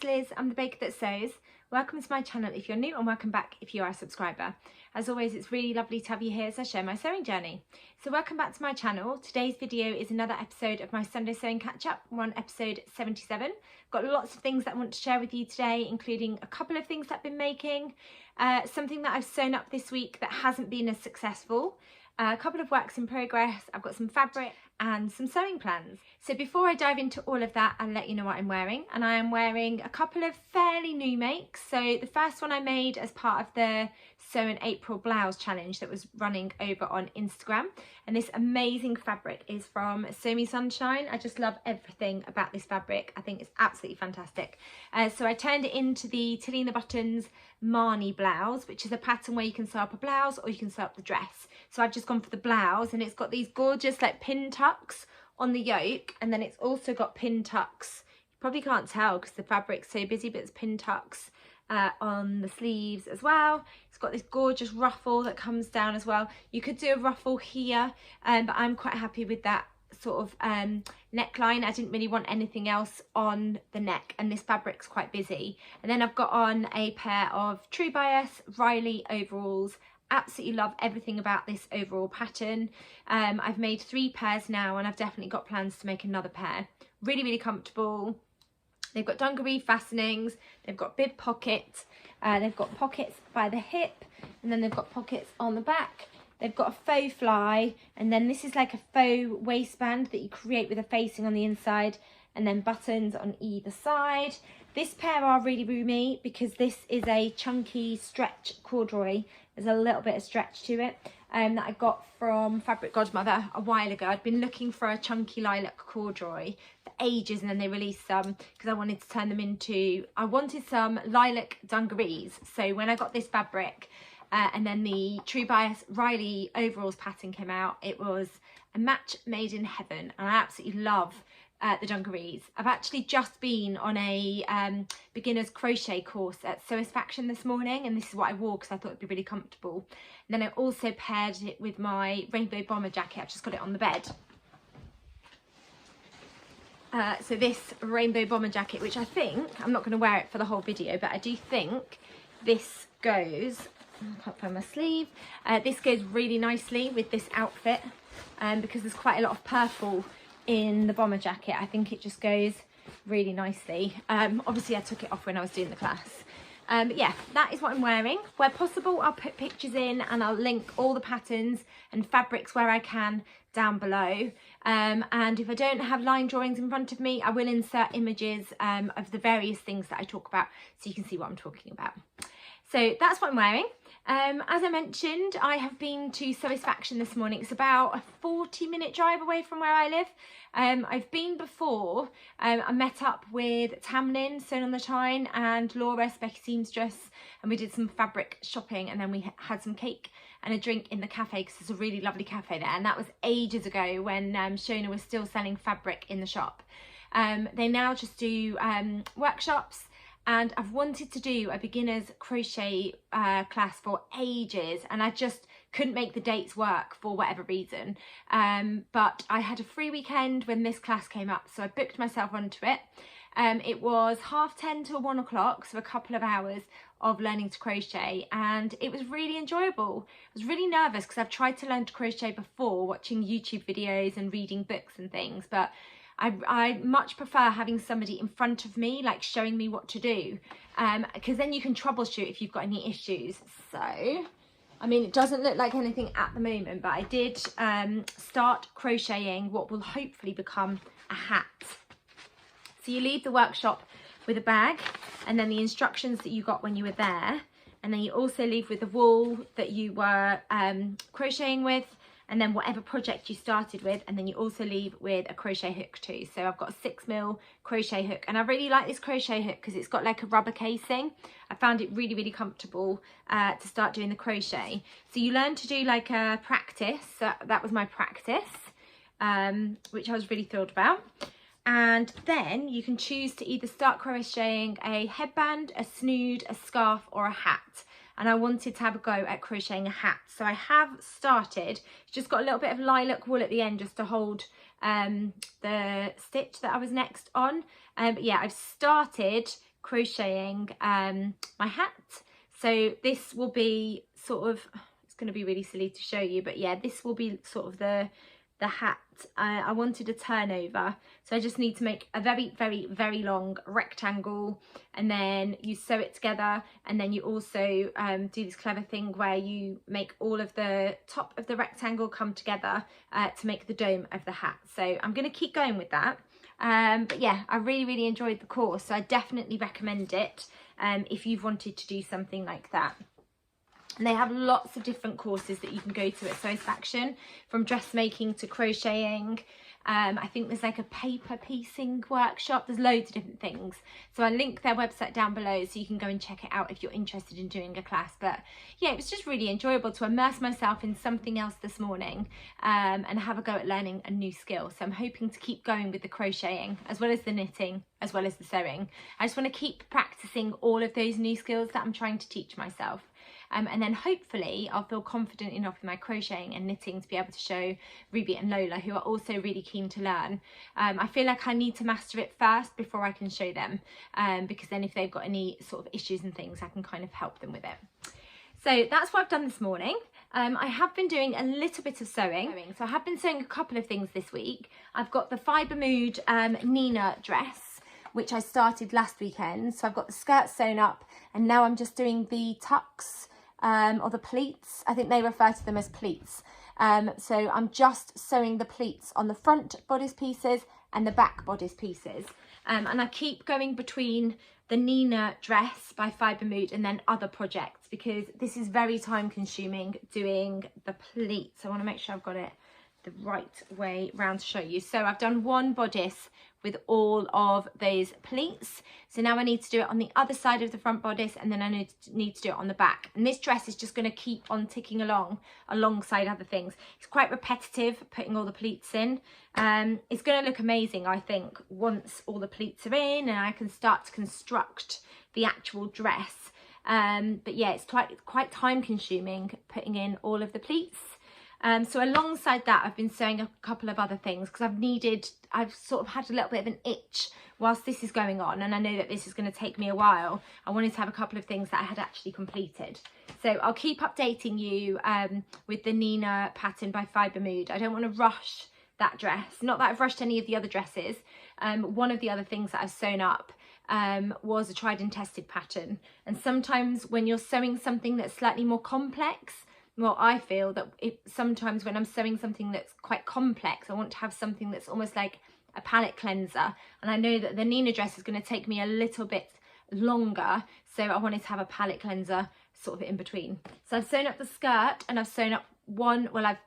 it's Liz, I'm the baker that sews. Welcome to my channel if you're new and welcome back if you are a subscriber. As always, it's really lovely to have you here as I share my sewing journey. So welcome back to my channel. Today's video is another episode of my Sunday sewing catch up. We're on episode 77. Got lots of things that I want to share with you today, including a couple of things that I've been making, something that I've sewn up this week that hasn't been as successful, a couple of works in progress, I've got some fabric and some sewing plans. So before I dive into all of that, I'll let you know what I'm wearing. And I am wearing a couple of fairly new makes. So the first one I made as part of the Sew in April blouse challenge that was running over on Instagram. And this amazing fabric is from Sew Me Sunshine. I just love everything about this fabric. I think it's absolutely fantastic. So I turned it into the Tilly and the Buttons Marnie blouse, which is a pattern where you can sew up a blouse or you can sew up the dress. So I've just gone for the blouse, and it's got these gorgeous like pin tucks on the yoke, and then it's also got pin tucks. You probably can't tell because the fabric's so busy, but it's pin tucks on the sleeves as well. It's got this gorgeous ruffle that comes down as well. You could do a ruffle here, but I'm quite happy with that sort of neckline. I didn't really want anything else on the neck, and this fabric's quite busy. And then I've got on a pair of True Bias Riley overalls. Absolutely love everything about this overall pattern. I've made 3 pairs now, and I've definitely got plans to make another pair. Really comfortable. They've got dungaree fastenings, they've got bib pockets, they've got pockets by the hip, and then they've got pockets on the back. They've got a faux fly, and then this is like a faux waistband that you create with a facing on the inside, and then buttons on either side. This pair are really roomy because this is a chunky stretch corduroy. There's a little bit of stretch to it that I got from Fabric Godmother a while ago. I'd been looking for a chunky lilac corduroy for ages, and then they released some because I wanted to turn them into, I wanted some lilac dungarees. So when I got this fabric and then the True Bias Riley overalls pattern came out, it was a match made in heaven, and I absolutely love the dungarees. I've actually just been on a beginner's crochet course at Satisfaction this morning, and this is what I wore because I thought it'd be really comfortable. And then I also paired it with my rainbow bomber jacket. I've just got it on the bed. So this rainbow bomber jacket, which I think, I'm not going to wear it for the whole video, but I do think this goes, I can't find my sleeve, this goes really nicely with this outfit because there's quite a lot of purple in the bomber jacket. I think it just goes really nicely. Obviously I took it off when I was doing the class. But yeah, that is what I'm wearing. Where possible, I'll put pictures in, and I'll link all the patterns and fabrics where I can down below. And if I don't have line drawings in front of me, I will insert images of the various things that I talk about so you can see what I'm talking about. So that's what I'm wearing. As I mentioned, I have been to Satisfaction this morning. It's about a 40-minute drive away from where I live. I've been before. I met up with Tammy, Sewn on the Tyne, and Laura, Specky Seamstress, and we did some fabric shopping, and then we had some cake and a drink in the cafe because there's a really lovely cafe there, and that was ages ago when Shona was still selling fabric in the shop. They now just do workshops, and I've wanted to do a beginner's crochet class for ages, and I just couldn't make the dates work for whatever reason. But I had a free weekend when this class came up, so I booked myself onto it. It was 10:30 till 1 o'clock, so a couple of hours of learning to crochet, and it was really enjoyable. I was really nervous because I've tried to learn to crochet before, watching YouTube videos and reading books and things, but I much prefer having somebody in front of me, like showing me what to do, because then you can troubleshoot if you've got any issues. So, I mean, it doesn't look like anything at the moment, but I did start crocheting what will hopefully become a hat. So you leave the workshop with a bag, and then the instructions that you got when you were there, and then you also leave with the wool that you were crocheting with, and then whatever project you started with, and then you also leave with a crochet hook too. So I've got a 6mm crochet hook, and I really like this crochet hook because it's got like a rubber casing. I found it really comfortable to start doing the crochet. So you learn to do like a practice. So that was my practice, which I was really thrilled about. And then you can choose to either start crocheting a headband, a snood, a scarf, or a hat. And I wanted to have a go at crocheting a hat, so I have started. It's just got a little bit of lilac wool at the end just to hold the stitch that I was next on. But yeah, I've started crocheting my hat. So this will be sort of, it's going to be really silly to show you, but yeah, this will be sort of the hat. I wanted a turnover, so I just need to make a very long rectangle, and then you sew it together, and then you also do this clever thing where you make all of the top of the rectangle come together to make the dome of the hat. So I'm going to keep going with that. But yeah, I really enjoyed the course, so I definitely recommend it if you've wanted to do something like that. And they have lots of different courses that you can go to at Satisfaction, from dressmaking to crocheting. I think there's like a paper piecing workshop. There's loads of different things. So I'll link their website down below so you can go and check it out if you're interested in doing a class. But yeah, it was just really enjoyable to immerse myself in something else this morning and have a go at learning a new skill. So I'm hoping to keep going with the crocheting as well as the knitting, as well as the sewing. I just want to keep practicing all of those new skills that I'm trying to teach myself. And then hopefully I'll feel confident enough with my crocheting and knitting to be able to show Ruby and Lola, who are also really keen to learn. I feel like I need to master it first before I can show them, because then if they've got any sort of issues and things, I can kind of help them with it. So that's what I've done this morning. I have been doing a little bit of sewing. So I have been sewing a couple of things this week. I've got the Fibre Mood Nina dress, which I started last weekend. So I've got the skirt sewn up, and now I'm just doing the tucks, or the pleats. I think they refer to them as pleats. So I'm just sewing the pleats on the front bodice pieces and the back bodice pieces. And I keep going between the Nina dress by Fibre Mood and then other projects, because this is very time consuming doing the pleats. I want to make sure I've got it the right way round to show you. So I've done one bodice with all of those pleats. So now I need to do it on the other side of the front bodice, and then I need to do it on the back. And this dress is just going to keep on ticking along alongside other things. It's quite repetitive putting all the pleats in. It's going to look amazing, I think, once all the pleats are in and I can start to construct the actual dress. But yeah, it's quite time consuming putting in all of the pleats. So alongside that, I've been sewing a couple of other things because I've sort of had a little bit of an itch whilst this is going on, and I know that this is going to take me a while. I wanted to have a couple of things that I had actually completed. So I'll keep updating you with the Nina pattern by Fibre Mood. I don't want to rush that dress. Not that I've rushed any of the other dresses. One of the other things that I've sewn up was a tried and tested pattern. And sometimes when you're sewing something that's slightly more complex, well, I feel that sometimes when I'm sewing something that's quite complex, I want to have something that's almost like a palette cleanser. And I know that the Nina dress is going to take me a little bit longer, so I wanted to have a palette cleanser sort of in between. So I've sewn up the skirt, and I've sewn up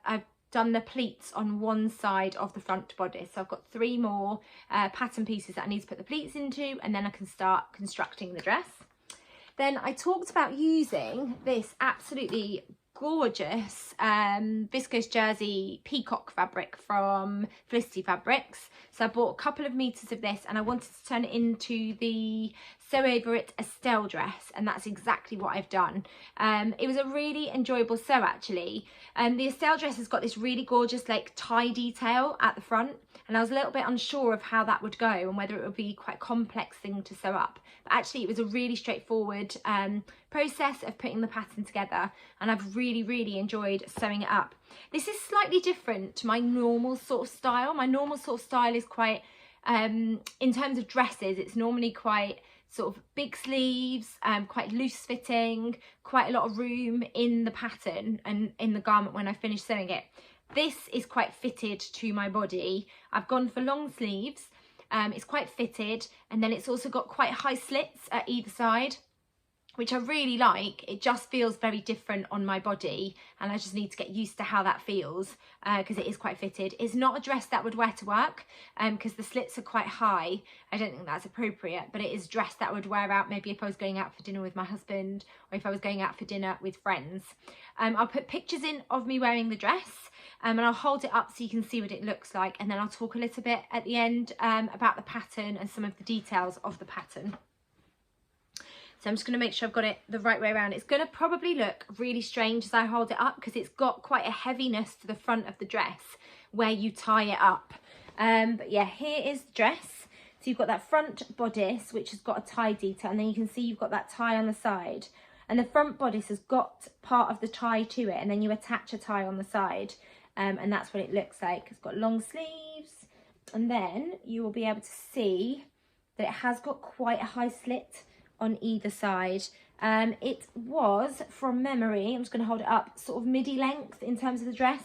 I've done the pleats on one side of the front bodice. So I've got 3 more pattern pieces that I need to put the pleats into, and then I can start constructing the dress. Then I talked about using this absolutely gorgeous viscose jersey peacock fabric from Felicity Fabrics. So I bought a couple of meters of this, and I wanted to turn it into the Sew Over It Estelle dress, and that's exactly what I've done. It was a really enjoyable sew, actually. The Estelle dress has got this really gorgeous like tie detail at the front, and I was a little bit unsure of how that would go and whether it would be quite a complex thing to sew up. But actually it was a really straightforward process of putting the pattern together, and I've really enjoyed sewing it up. This is slightly different to my normal sort of style. My normal sort of style is quite, in terms of dresses, it's normally quite sort of big sleeves, quite loose fitting, quite a lot of room in the pattern and in the garment when I finish sewing it. This is quite fitted to my body. I've gone for long sleeves. It's quite fitted, and then it's also got quite high slits at either side, which I really like. It just feels very different on my body, and I just need to get used to how that feels because it is quite fitted. It's not a dress that would wear to work because the slits are quite high. I don't think that's appropriate, but it is a dress that I would wear out maybe if I was going out for dinner with my husband, or if I was going out for dinner with friends. I'll put pictures in of me wearing the dress, and I'll hold it up so you can see what it looks like, and then I'll talk a little bit at the end about the pattern and some of the details of the pattern. So I'm just going to make sure I've got it the right way around. It's going to probably look really strange as I hold it up because it's got quite a heaviness to the front of the dress where you tie it up. But yeah, here is the dress. So you've got that front bodice, which has got a tie detail, and then you can see you've got that tie on the side. And the front bodice has got part of the tie to it, and then you attach a tie on the side. And that's what it looks like. It's got long sleeves, and then you will be able to see that it has got quite a high slit on either side. It was, from memory, I'm just going to hold it up, sort of midi length in terms of the dress.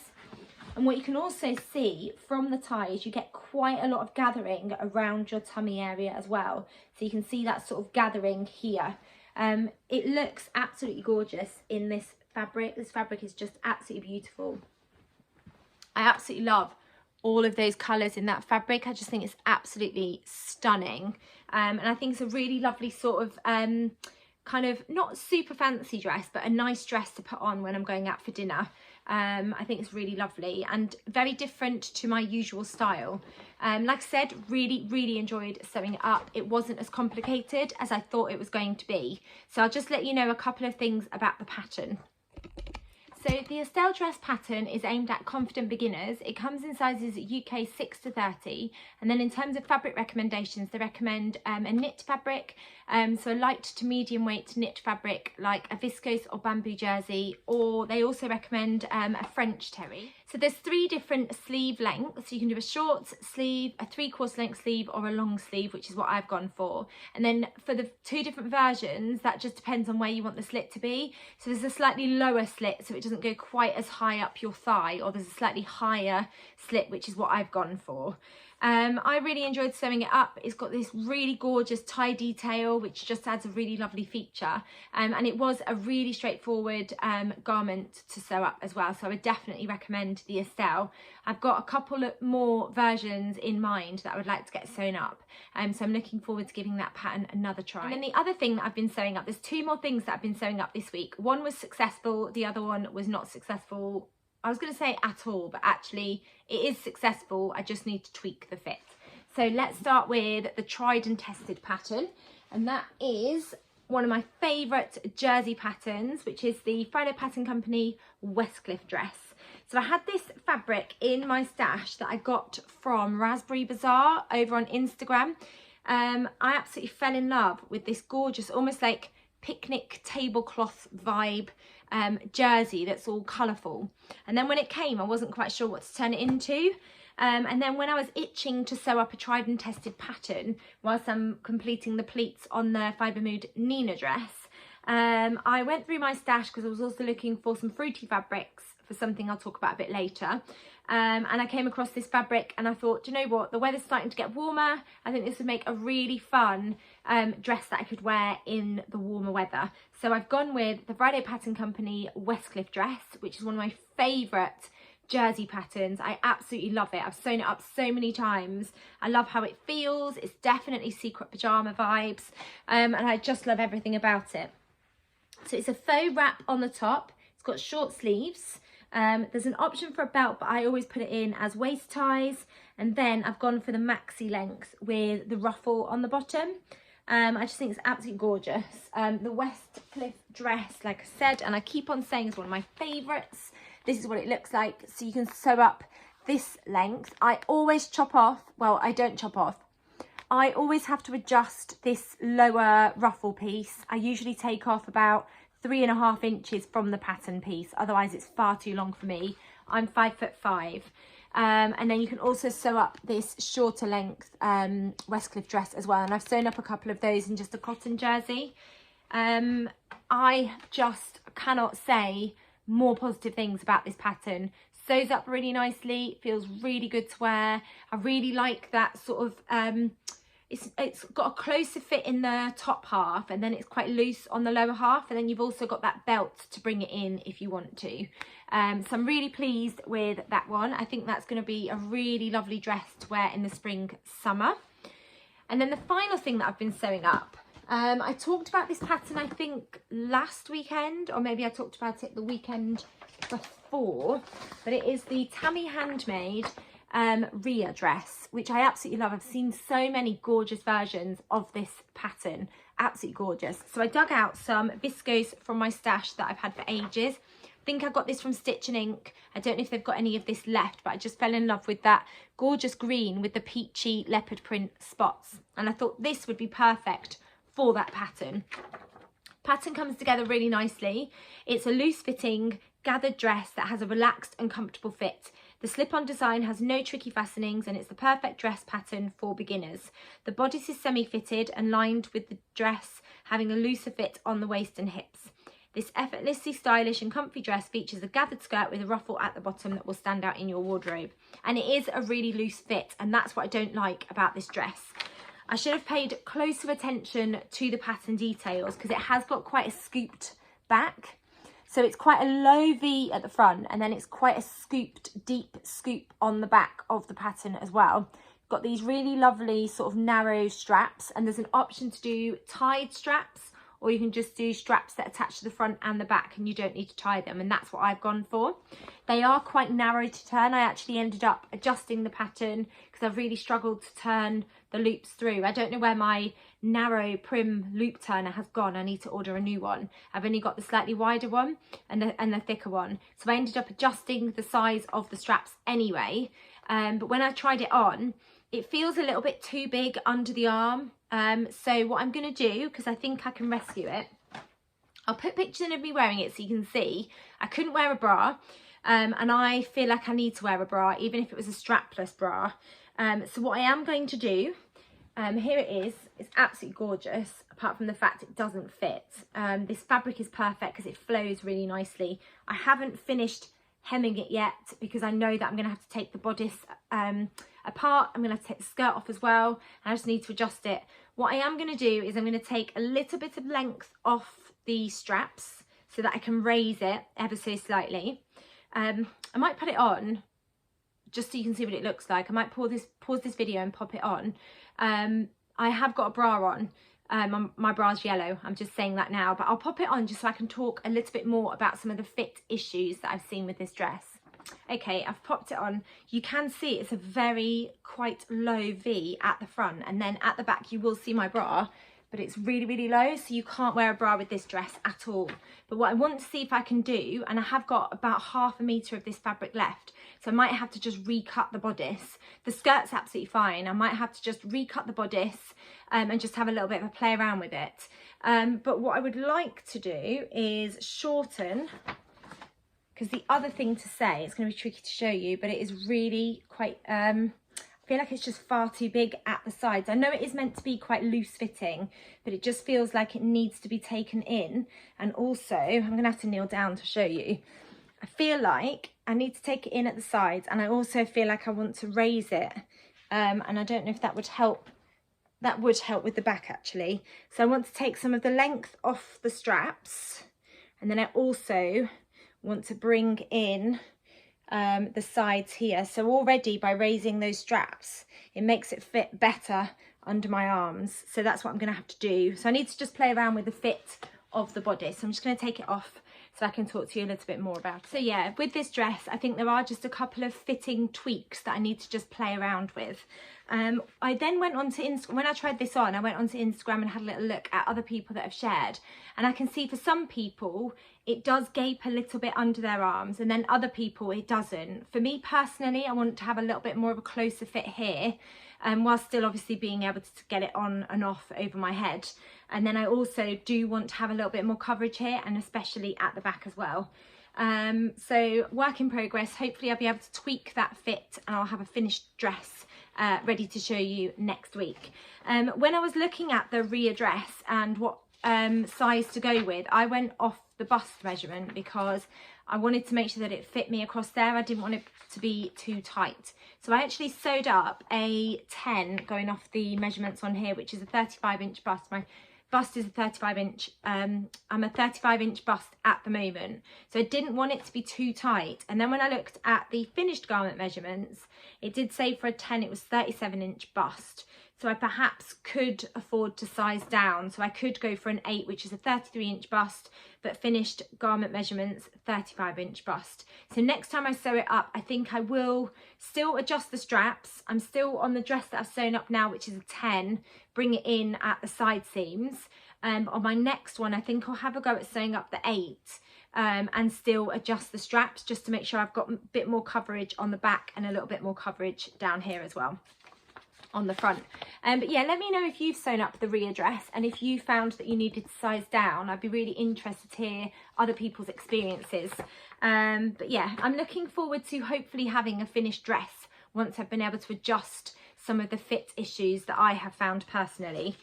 And what you can also see from the ties, you get quite a lot of gathering around your tummy area as well. So you can see that sort of gathering here. It looks absolutely gorgeous in this fabric. This fabric is just absolutely beautiful. I absolutely love all of those colours in that fabric. I just think it's absolutely stunning. And I think it's a really lovely sort of kind of not super fancy dress, but a nice dress to put on when I'm going out for dinner. I think it's really lovely and very different to my usual style. Like I said, really enjoyed sewing it up. It wasn't as complicated as I thought it was going to be. So I'll just let you know a couple of things about the pattern. So the Estelle dress pattern is aimed at confident beginners. It comes in sizes UK 6 to 30. And then in terms of fabric recommendations, they recommend a knit fabric. So a light to medium weight knit fabric like a viscose or bamboo jersey, or they also recommend a French terry. So there's 3 different sleeve lengths. So you can do a short sleeve, a 3/4 length sleeve, or a long sleeve, which is what I've gone for. And then for the 2 different versions, that just depends on where you want the slit to be. So there's a slightly lower slit, so it doesn't go quite as high up your thigh, or there's a slightly higher slit, which is what I've gone for. I really enjoyed sewing it up. It's got this really gorgeous tie detail, which just adds a really lovely feature. And it was a really straightforward garment to sew up as well. So I would definitely recommend the Estelle. I've got a couple of more versions in mind that I would like to get sewn up. So I'm looking forward to giving that pattern another try. And then the other thing that I've been sewing up, there's 2 more things that I've been sewing up this week. One was successful, the other one was not successful. I was going to say at all, but actually it is successful. I just need to tweak the fit. So let's start with the tried and tested pattern. And that is one of my favourite jersey patterns, which is the Friday Pattern Company Westcliff dress. So I had this fabric in my stash that I got from Raspberry Bazaar over on Instagram. I absolutely fell in love with this gorgeous, almost like picnic tablecloth vibe jersey that's all colourful. And then when it came, I wasn't quite sure what to turn it into. And then when I was itching to sew up a tried and tested pattern whilst I'm completing the pleats on the Fibre Mood Nina dress, I went through my stash because I was also looking for some fruity fabrics for something I'll talk about a bit later. And I came across this fabric and I thought, do you know what, the weather's starting to get warmer. I think this would make a really fun dress that I could wear in the warmer weather. So I've gone with the Friday Pattern Company Westcliff dress, which is one of my favourite jersey patterns. I absolutely love it. I've sewn it up so many times. I love how it feels. It's definitely secret pyjama vibes, and I just love everything about it. So it's a faux wrap on the top. It's got short sleeves. There's an option for a belt, but I always put it in as waist ties. And then I've gone for the maxi length with the ruffle on the bottom. I just think it's absolutely gorgeous. The Westcliff dress, like I said, and I keep on saying, is one of my favourites. This is what it looks like. So you can sew up this length. I always chop off, well, I don't chop off. I always have to adjust this lower ruffle piece. I usually take off about 3.5 inches from the pattern piece, otherwise it's far too long for me. I'm 5'5", and then you can also sew up this shorter length Westcliff dress as well, and I've sewn up a couple of those in just a cotton jersey. I just cannot say more positive things about this pattern. Sews up really nicely, feels really good to wear. I really like that sort of it's got a closer fit in the top half, and then it's quite loose on the lower half, and then you've also got that belt to bring it in if you want to. So I'm really pleased with that one. I think that's going to be a really lovely dress to wear in the spring, summer. And then the final thing that I've been sewing up, I talked about this pattern I think last weekend, or maybe I talked about it the weekend before, but it is the Tammy handmade Rhea dress, which I absolutely love. I've seen so many gorgeous versions of this pattern, absolutely gorgeous. So I dug out some viscose from my stash that I've had for ages, I think I got this from Stitch and Ink. I don't know if they've got any of this left, but I just fell in love with that gorgeous green with the peachy leopard print spots. And I thought this would be perfect for that pattern. Pattern comes together really nicely. It's a loose fitting gathered dress that has a relaxed and comfortable fit. The slip-on design has no tricky fastenings and it's the perfect dress pattern for beginners. The bodice is semi-fitted and lined with the dress having a looser fit on the waist and hips. This effortlessly stylish and comfy dress features a gathered skirt with a ruffle at the bottom that will stand out in your wardrobe. And it is a really loose fit, and that's what I don't like about this dress. I should have paid closer attention to the pattern details because it has got quite a scooped back. So it's quite a low V at the front, and then it's quite a scooped, deep scoop on the back of the pattern as well. Got these really lovely sort of narrow straps, and there's an option to do tied straps, or you can just do straps that attach to the front and the back and you don't need to tie them, and that's what I've gone for. They are quite narrow to turn. I actually ended up adjusting the pattern because I've really struggled to turn the loops through. I don't know where my narrow prim loop turner has gone. I need to order a new one. I've only got the slightly wider one and the thicker one. So I ended up adjusting the size of the straps anyway. But when I tried it on, it feels a little bit too big under the arm. So what I'm going to do, because I think I can rescue it, I'll put pictures in of me wearing it so you can see. I couldn't wear a bra, and I feel like I need to wear a bra, even if it was a strapless bra. So what I am going to do, here it is. It's absolutely gorgeous, apart from the fact it doesn't fit. This fabric is perfect because it flows really nicely. I haven't finished hemming it yet because I know that I'm going to have to take the bodice apart. I'm going to have to take the skirt off as well. I just need to adjust it. What I am going to do is I'm going to take a little bit of length off the straps so that I can raise it ever so slightly. I might put it on just so you can see what it looks like. I might pause this video and pop it on. I have got a bra on. My bra's yellow, I'm just saying that now, but I'll pop it on just so I can talk a little bit more about some of the fit issues that I've seen with this dress. Okay, I've popped it on. You can see it's a very quite low V at the front, and then at the back you will see my bra, but it's really, really low, so you can't wear a bra with this dress at all. But what I want to see if I can do, and I have got about 1/2 meter of this fabric left, so I might have to just recut the bodice. The skirt's absolutely fine. I might have to just recut the bodice and just have a little bit of a play around with it. But what I would like to do is shorten, because the other thing to say, it's going to be tricky to show you, but it is really quite, I feel like it's just far too big at the sides. I know it is meant to be quite loose fitting, but it just feels like it needs to be taken in. And also, I'm going to have to kneel down to show you. I feel like I need to take it in at the sides, and I also feel like I want to raise it. And I don't know if that would help. That would help with the back actually. So I want to take some of the length off the straps, and then I also want to bring in the sides here. So already by raising those straps, it makes it fit better under my arms. So that's what I'm going to have to do. So I need to just play around with the fit of the bodice. So I'm just going to take it off so I can talk to you a little bit more about it. So yeah, with this dress, I think there are just a couple of fitting tweaks that I need to just play around with. I then went on to Instagram. When I tried this on, I went onto Instagram and had a little look at other people that have shared. And I can see for some people, it does gape a little bit under their arms, and then other people, it doesn't. For me personally, I want to have a little bit more of a closer fit here, while still obviously being able to get it on and off over my head. And then I also do want to have a little bit more coverage here, and especially at the back as well. So work in progress. Hopefully I'll be able to tweak that fit and I'll have a finished dress ready to show you next week. When I was looking at the Rhea dress and what size to go with, I went off the bust measurement because I wanted to make sure that it fit me across there. I didn't want it to be too tight. So I actually sewed up a 10 going off the measurements on here, which is a 35-inch bust. My bust is a 35-inch. I'm a 35-inch bust at the moment. So I didn't want it to be too tight. And then when I looked at the finished garment measurements, it did say for a 10 it was 37-inch bust. So I perhaps could afford to size down. So I could go for an 8, which is a 33-inch bust, but finished garment measurements, 35-inch bust. So next time I sew it up, I think I will still adjust the straps. I'm still on the dress that I've sewn up now, which is a 10, bring it in at the side seams. On my next one, I think I'll have a go at sewing up the 8. and still adjust the straps just to make sure I've got a bit more coverage on the back and a little bit more coverage down here as well on the front. But yeah, let me know if you've sewn up the readdress and if you found that you needed to size down. I'd be really interested to hear other people's experiences. But yeah, I'm looking forward to hopefully having a finished dress once I've been able to adjust some of the fit issues that I have found personally.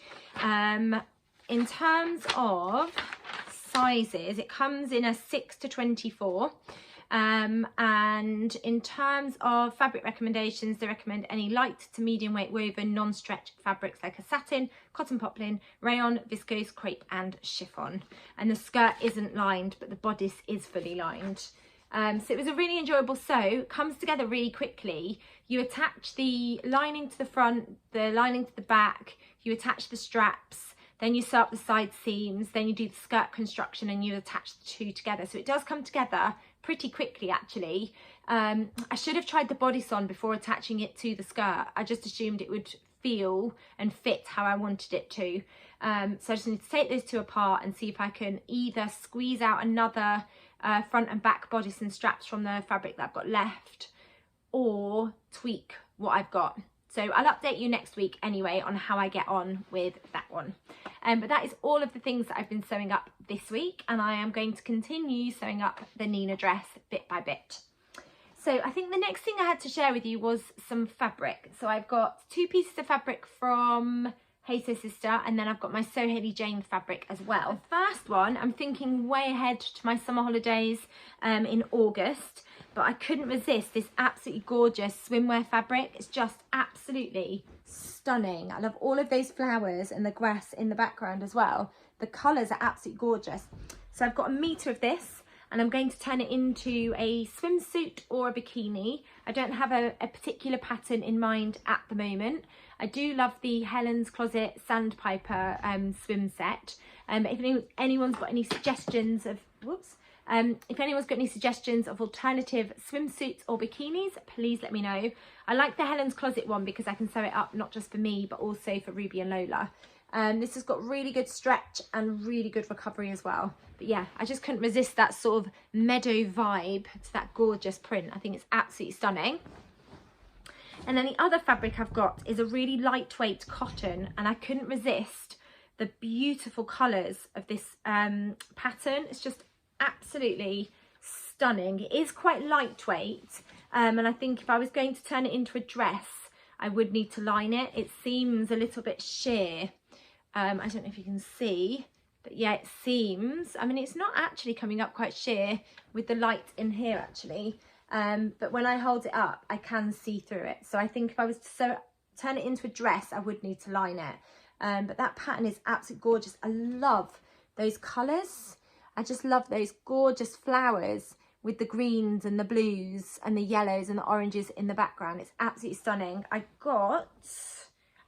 In terms of sizes, it comes in a 6 to 24. And in terms of fabric recommendations, they recommend any light to medium weight woven non-stretch fabrics like a satin, cotton poplin, rayon, viscose, crepe and chiffon. And the skirt isn't lined, but the bodice is fully lined. So it was a really enjoyable sew. Comes together really quickly. You attach the lining to the front, the lining to the back, you attach the straps, then you sew up the side seams, then you do the skirt construction and you attach the two together. So it does come together pretty quickly actually. I should have tried the bodice on before attaching it to the skirt. I just assumed it would feel and fit how I wanted it to. So I just need to take those two apart and see if I can either squeeze out another front and back bodice and straps from the fabric that I've got left, or tweak what I've got. So I'll update you next week anyway on how I get on with that one. But that is all of the things that I've been sewing up this week, and I am going to continue sewing up the Nina dress bit by bit. So I think the next thing I had to share with you was some fabric. So I've got 2 pieces of fabric from Hey So Sister, and then I've got my So Haley Jane fabric as well. The first one, I'm thinking way ahead to my summer holidays in August, but I couldn't resist this absolutely gorgeous swimwear fabric. It's just absolutely stunning. I love all of those flowers and the grass in the background as well. The colours are absolutely gorgeous. So I've got 1 metre of this, and I'm going to turn it into a swimsuit or a bikini. I don't have a particular pattern in mind at the moment. I do love the Helen's Closet Sandpiper swim set. If anyone's got any suggestions of, if anyone's got any suggestions of alternative swimsuits or bikinis, please let me know. I like the Helen's Closet one because I can sew it up not just for me, but also for Ruby and Lola. This has got really good stretch and really good recovery as well. But yeah, I just couldn't resist that sort of meadow vibe to that gorgeous print. I think it's absolutely stunning. And then the other fabric I've got is a really lightweight cotton, and I couldn't resist the beautiful colours of this pattern. It's just absolutely stunning. It is quite lightweight, and I think if I was going to turn it into a dress, I would need to line it. It seems a little bit sheer. I don't know if you can see, but yeah, it seems, I mean, it's not actually coming up quite sheer with the light in here actually, but when I hold it up, I can see through it. So I think if I was to turn it into a dress, I would need to line it. But that pattern is absolutely gorgeous. I love those colours. I just love those gorgeous flowers with the greens and the blues and the yellows and the oranges in the background. It's absolutely stunning. I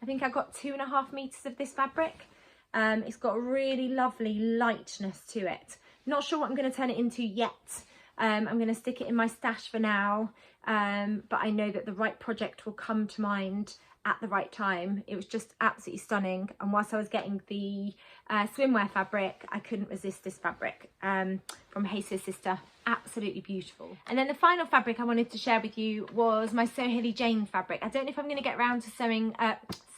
think I got 2.5 meters of this fabric. It's got a really lovely lightness to it. Not sure what I'm going to turn it into yet. I'm going to stick it in my stash for now, but I know that the right project will come to mind at the right time. It was just absolutely stunning, and whilst I was getting the swimwear fabric, I couldn't resist this fabric from Hey So Sister. Absolutely beautiful. And then the final fabric I wanted to share with you was my So Haley Jane fabric. I don't know if I'm going to get around to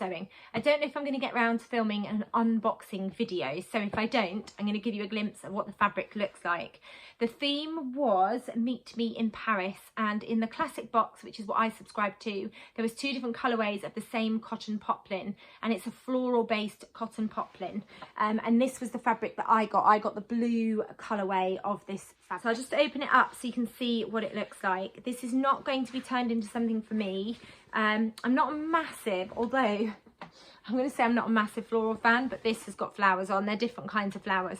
I don't know if I'm going to get around to filming an unboxing video, so if I don't, I'm going to give you a glimpse of what the fabric looks like. The theme was Meet Me in Paris, and in the classic box, which is what I subscribe to, there was 2 different colourways of the same cotton poplin, and it's a floral based cotton poplin, and this was the fabric that I got. I got the blue colourway of this fabric. So I'll just open it up so you can see what it looks like. This is not going to be turned into something for me. I'm not a massive, although I'm going to say I'm not a massive floral fan, but this has got flowers on. They're different kinds of flowers.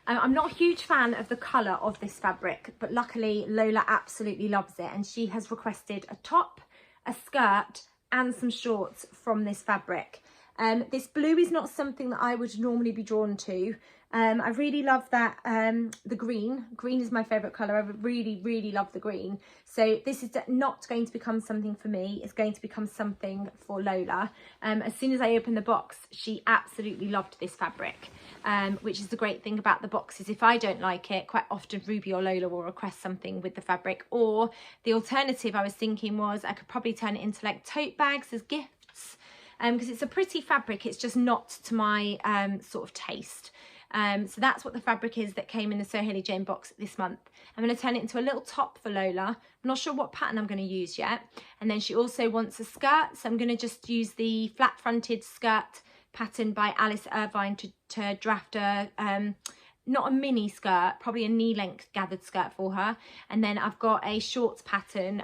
I'm not a huge fan of the colour of this fabric, but luckily Lola absolutely loves it, and she has requested a top, a skirt and some shorts from this fabric. This blue is not something that I would normally be drawn to. I really love that, the green is my favourite colour. I really love the green. So this is not going to become something for me, it's going to become something for Lola. As soon as I opened the box, she absolutely loved this fabric, which is the great thing about the boxes. If I don't like it, quite often Ruby or Lola will request something with the fabric, or the alternative I was thinking was I could probably turn it into like tote bags as gifts, because it's a pretty fabric, it's just not to my sort of taste. So that's what the fabric is that came in the So Hayley Jane box this month. I'm going to turn it into a little top for Lola. I'm not sure what pattern I'm going to use yet. And then she also wants a skirt, so I'm going to just use the flat fronted skirt pattern by Alice Irvine to draft a not a mini skirt, probably a knee length gathered skirt for her. And then I've got a shorts pattern,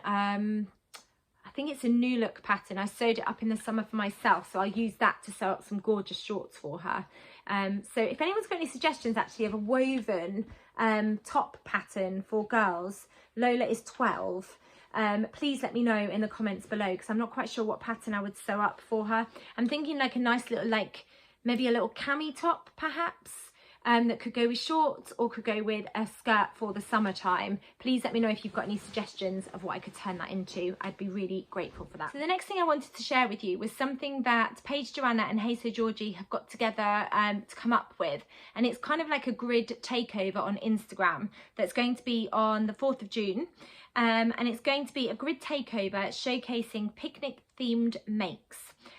I think it's a New Look pattern. I sewed it up in the summer for myself, so I'll use that to sew up some gorgeous shorts for her. So if anyone's got any suggestions actually of a woven top pattern for girls, Lola is 12. Please let me know in the comments below, because I'm not quite sure what pattern I would sew up for her. I'm thinking like a nice little, like maybe a little cami top perhaps, that could go with shorts or could go with a skirt for the summertime. Please let me know if you've got any suggestions of what I could turn that into. I'd be really grateful for that. So the next thing I wanted to share with you was something that Paige Joanna and Hey So Georgie have got together to come up with, and it's kind of like a grid takeover on Instagram that's going to be on the 4th of June. And it's going to be a grid takeover showcasing picnic themed makes.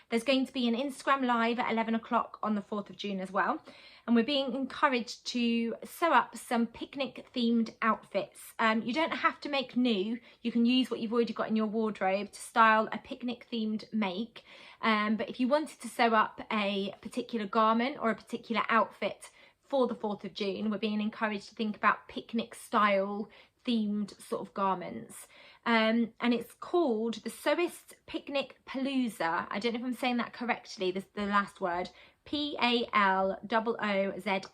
There's going to be an Instagram live at 11 o'clock on the 4th of June as well. And we're being encouraged to sew up some picnic themed outfits. You don't have to make new. You can use what you've already got in your wardrobe to style a picnic themed make. But if you wanted to sew up a particular garment or a particular outfit for the 4th of June, we're being encouraged to think about picnic style themed sort of garments. And it's called the Sewist Picnic Palooza. I don't know if I'm saying that correctly, the last word. Palooza.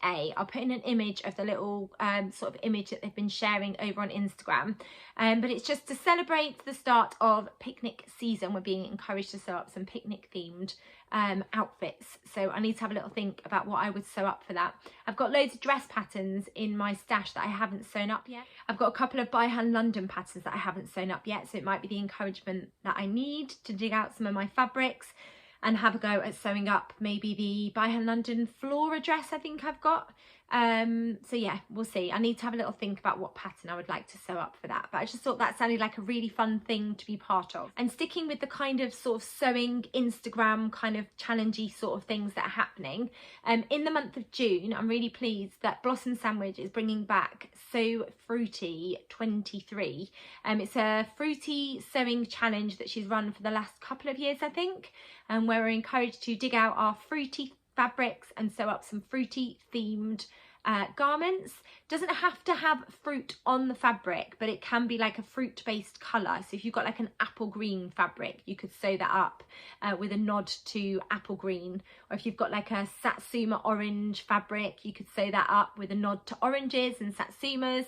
I'll put in an image of the little sort of image that they've been sharing over on Instagram. But it's just to celebrate the start of picnic season. We're being encouraged to sew up some picnic themed outfits. So I need to have a little think about what I would sew up for that. I've got loads of dress patterns in my stash that I haven't sewn up yet. I've got a couple of By Hand London patterns that I haven't sewn up yet. So it might be the encouragement that I need to dig out some of my fabrics and have a go at sewing up maybe the By Hand London Flora dress I think I've got. So yeah, we'll see. I need to have a little think about what pattern I would like to sew up for that. But I just thought that sounded like a really fun thing to be part of. And sticking with the kind of sort of sewing Instagram kind of challengey sort of things that are happening, in the month of June, I'm really pleased that Blossom Sandwich is bringing back Sew Fruity 23. It's a fruity sewing challenge that she's run for the last couple of years, I think, and where we're encouraged to dig out our fruity fabrics and sew up some fruity themed garments. Doesn't have to have fruit on the fabric, but it can be like a fruit based colour. So if you've got like an apple green fabric, you could sew that up with a nod to apple green. Or if you've got like a Satsuma orange fabric, you could sew that up with a nod to oranges and Satsumas.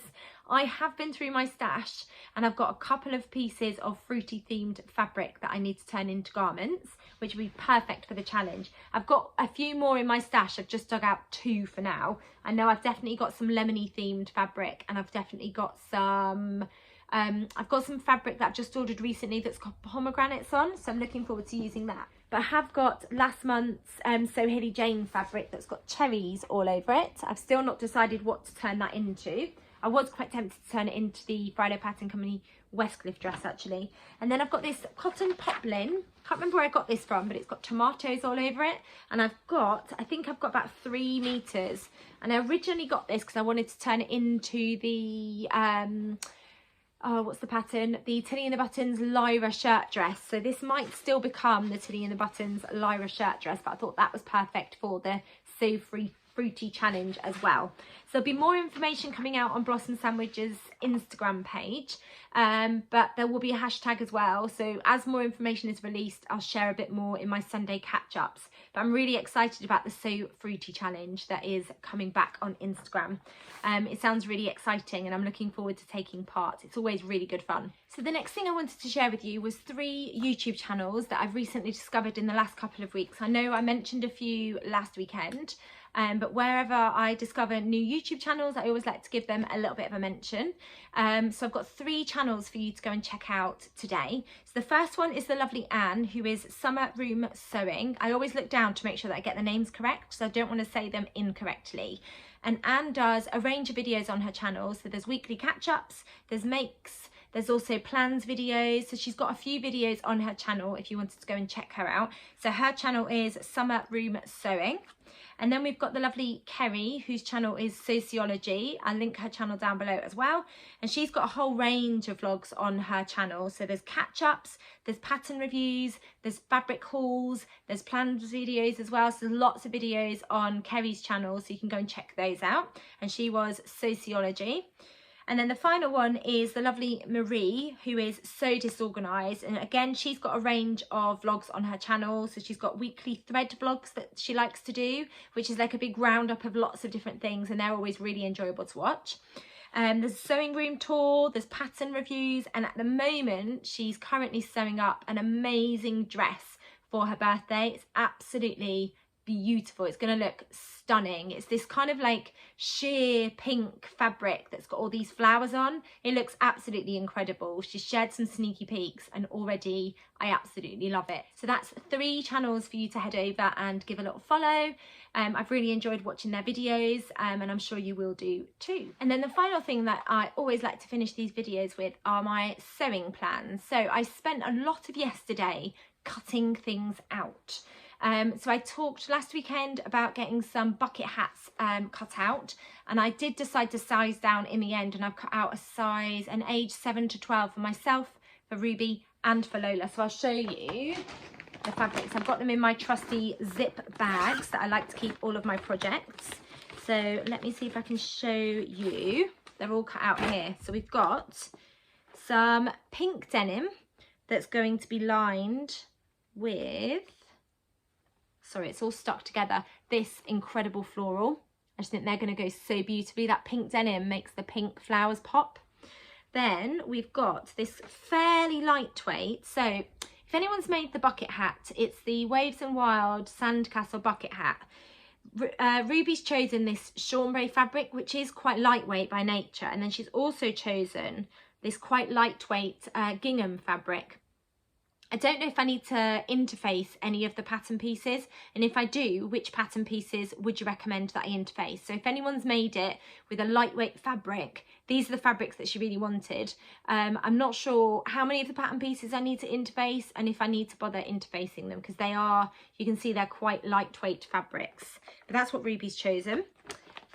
I have been through my stash and I've got a couple of pieces of fruity themed fabric that I need to turn into garments, which would be perfect for the challenge. I've got a few more in my stash. I've just dug out 2 for now. I know I've definitely got some lemony themed fabric, and I've definitely got some fabric that I've just ordered recently that's got pomegranates on, so I'm looking forward to using that. But I have got last month's So Hayley Jane fabric that's got cherries all over it. I've still not decided what to turn that into. I was quite tempted to turn it into the Friday Pattern Company Westcliff dress actually. And then I've got this cotton poplin. Can't remember where I got this from, but it's got tomatoes all over it. And I think I've got about 3 meters. And I originally got this because I wanted to turn it into the, what's the pattern? The Tilly and the Buttons Lyra shirt dress. So this might still become the Tilly and the Buttons Lyra shirt dress, but I thought that was perfect for the Sew fruity challenge as well. So there'll be more information coming out on Blossom Sandwich's Instagram page, but there will be a hashtag as well. So as more information is released, I'll share a bit more in my Sunday catch-ups. But I'm really excited about the So Fruity challenge that is coming back on Instagram. It sounds really exciting and I'm looking forward to taking part. It's always really good fun. So the next thing I wanted to share with you was 3 YouTube channels that I've recently discovered in the last couple of weeks. I know I mentioned a few last weekend, but wherever I discover new YouTube channels, I always like to give them a little bit of a mention. So I've got 3 channels for you to go and check out today. So the first one is the lovely Anne, who is Summer Room Sewing. I always look down to make sure that I get the names correct, so I don't want to say them incorrectly. And Anne does a range of videos on her channel. So there's weekly catch-ups, there's makes, there's also plans videos. So she's got a few videos on her channel if you wanted to go and check her out. So her channel is Summer Room Sewing. And then we've got the lovely Kerry, whose channel is Sociology. I'll link her channel down below as well. And she's got a whole range of vlogs on her channel. So there's catch-ups, there's pattern reviews, there's fabric hauls, there's planned videos as well. So there's lots of videos on Kerry's channel, so you can go and check those out. And she was Sociology. And then the final one is the lovely Marie, who is So Disorganised. And again, she's got a range of vlogs on her channel. So she's got weekly thread vlogs that she likes to do, which is like a big roundup of lots of different things. And they're always really enjoyable to watch. There's a sewing room tour, there's pattern reviews. And at the moment, she's currently sewing up an amazing dress for her birthday. It's absolutely beautiful. It's going to look stunning. It's this kind of like sheer pink fabric that's got all these flowers on. It looks absolutely incredible. She's shared some sneaky peeks and already I absolutely love it. So that's 3 channels for you to head over and give a little follow. I've really enjoyed watching their videos and I'm sure you will do too. And then the final thing that I always like to finish these videos with are my sewing plans. So I spent a lot of yesterday cutting things out. So I talked last weekend about getting some bucket hats cut out, and I did decide to size down in the end, and I've cut out an age 7 to 12 for myself, for Ruby and for Lola. So I'll show you the fabrics. I've got them in my trusty zip bags that I like to keep all of my projects. So let me see if I can show you. They're all cut out here. So we've got some pink denim that's going to be lined with, sorry, it's all stuck together, this incredible floral. I just think they're going to go so beautifully. That pink denim makes the pink flowers pop. Then we've got this fairly lightweight, so if anyone's made the bucket hat, it's the Waves and Wild Sandcastle bucket hat. Ruby's chosen this chambray fabric, which is quite lightweight by nature, and then she's also chosen this quite lightweight gingham fabric. I don't know if I need to interface any of the pattern pieces, and if I do, which pattern pieces would you recommend that I interface? So if anyone's made it with a lightweight fabric, these are the fabrics that she really wanted. I'm not sure how many of the pattern pieces I need to interface and if I need to bother interfacing them, because they are, you can see they're quite lightweight fabrics, but that's what Ruby's chosen.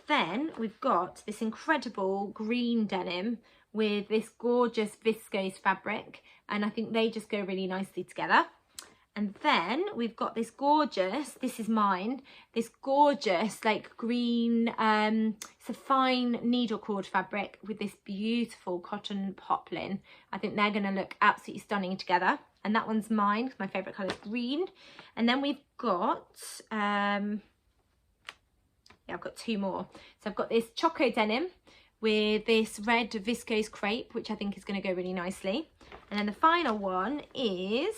Then we've got this incredible green denim with this gorgeous viscose fabric, and I think they just go really nicely together. And then we've got this gorgeous, this is mine, this gorgeous like green, it's a fine needle cord fabric with this beautiful cotton poplin. I think they're gonna look absolutely stunning together. And that one's mine, my favorite color is green. And then we've got, yeah, I've got 2 more. So I've got this choco denim with this red viscose crepe, which I think is going to go really nicely. And then the final one is,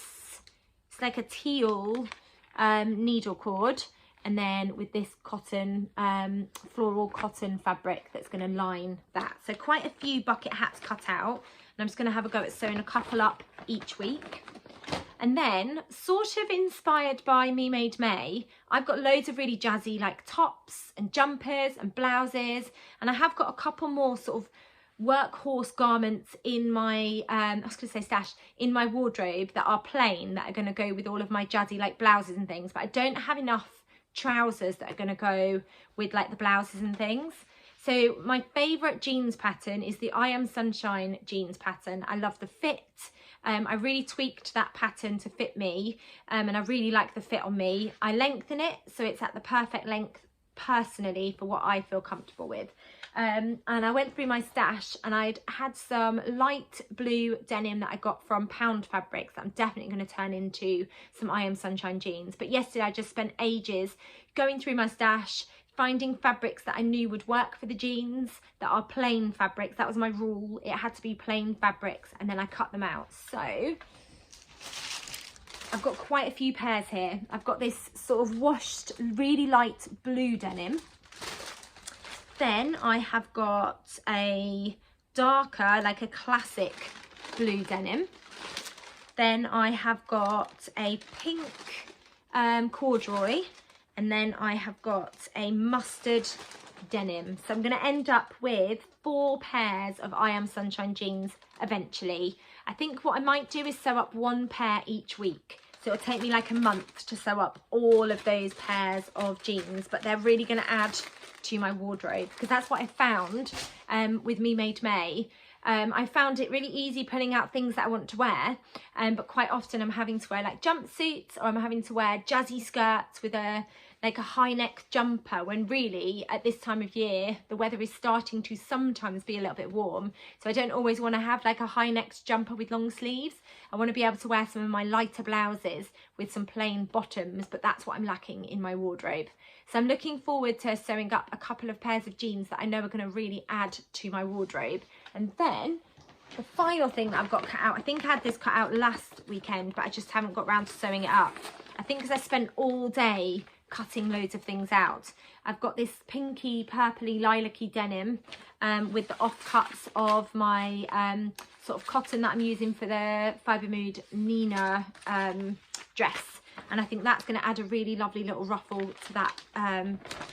it's like a teal needle cord, and then with this cotton, floral cotton fabric that's going to line that. So quite a few bucket hats cut out, and I'm just going to have a go at sewing a couple up each week. And then, sort of inspired by Me Made May, I've got loads of really jazzy like tops and jumpers and blouses, and I have got a couple more sort of workhorse garments in my, I was going to say stash, in my wardrobe that are plain, that are going to go with all of my jazzy like blouses and things, but I don't have enough trousers that are going to go with like the blouses and things. So my favourite jeans pattern is the I Am Sunshine jeans pattern. I love the fit. I really tweaked that pattern to fit me, and I really like the fit on me. I lengthen it so it's at the perfect length personally for what I feel comfortable with. And I went through my stash and I'd had some light blue denim that I got from Pound Fabrics that I'm definitely going to turn into some I Am Sunshine jeans. But yesterday I just spent ages going through my stash, finding fabrics that I knew would work for the jeans that are plain fabrics. That was my rule. It had to be plain fabrics, and then I cut them out. So I've got quite a few pairs here. I've got this sort of washed, really light blue denim. Then I have got a darker, like a classic blue denim. Then I have got a pink corduroy. And then I have got a mustard denim. So I'm going to end up with 4 pairs of I Am Sunshine jeans eventually. I think what I might do is sew up 1 pair each week. So it'll take me like a month to sew up all of those pairs of jeans, but they're really going to add to my wardrobe, because that's what I found with Me Made May. I found it really easy pulling out things that I want to wear, but quite often I'm having to wear like jumpsuits, or I'm having to wear jazzy skirts with a high neck jumper, when really at this time of year the weather is starting to sometimes be a little bit warm, so I don't always want to have like a high necked jumper with long sleeves. I want to be able to wear some of my lighter blouses with some plain bottoms, but that's what I'm lacking in my wardrobe. So I'm looking forward to sewing up a couple of pairs of jeans that I know are going to really add to my wardrobe. And then the final thing that I've got cut out, I think I had this cut out last weekend, but I just haven't got around to sewing it up. I think because I spent all day cutting loads of things out. I've got this pinky, purpley, lilac-y denim with the offcuts of my sort of cotton that I'm using for the Fibre Mood Nina dress. And I think that's going to add a really lovely little ruffle to that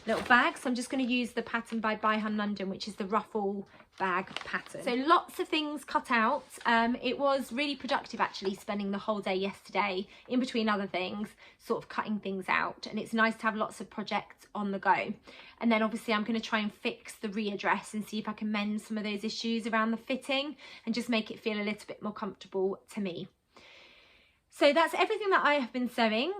little bag. So I'm just going to use the pattern by Hun London, which is the ruffle bag pattern. So lots of things cut out. It was really productive actually, spending the whole day yesterday in between other things sort of cutting things out, and it's nice to have lots of projects on the go. And then obviously I'm going to try and fix the Rhea dress and see if I can mend some of those issues around the fitting and just make it feel a little bit more comfortable to me. So that's everything that I have been sewing,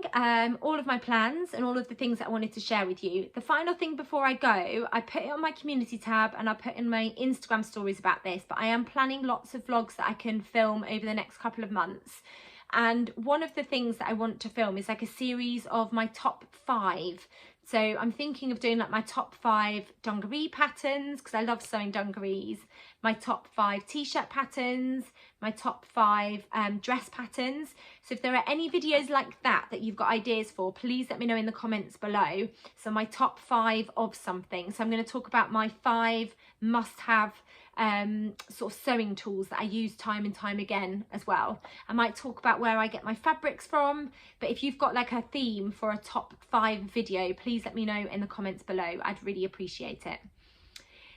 all of my plans and all of the things that I wanted to share with you. The final thing before I go, I put it on my community tab and I put in my Instagram stories about this, but I am planning lots of vlogs that I can film over the next couple of months. And one of the things that I want to film is like a series of my top 5. So I'm thinking of doing like my top 5 dungaree patterns, because I love sewing dungarees, my top 5 t-shirt patterns, my top 5 dress patterns. So if there are any videos like that that you've got ideas for, please let me know in the comments below. So my top 5 of something. So I'm going to talk about my 5 must-have sort of sewing tools that I use time and time again as well. I might talk about where I get my fabrics from, but if you've got like a theme for a top 5 video, please let me know in the comments below. I'd really appreciate it.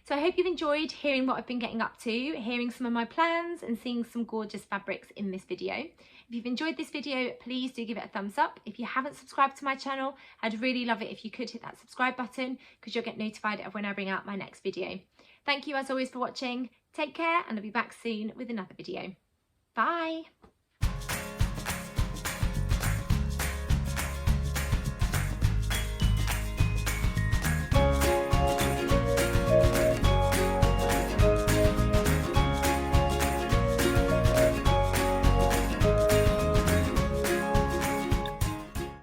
So I hope you've enjoyed hearing what I've been getting up to, hearing some of my plans and seeing some gorgeous fabrics in this video. If you've enjoyed this video, please do give it a thumbs up. If you haven't subscribed to my channel, I'd really love it if you could hit that subscribe button, because you'll get notified of when I bring out my next video. Thank you as always for watching. Take care, and I'll be back soon with another video. Bye.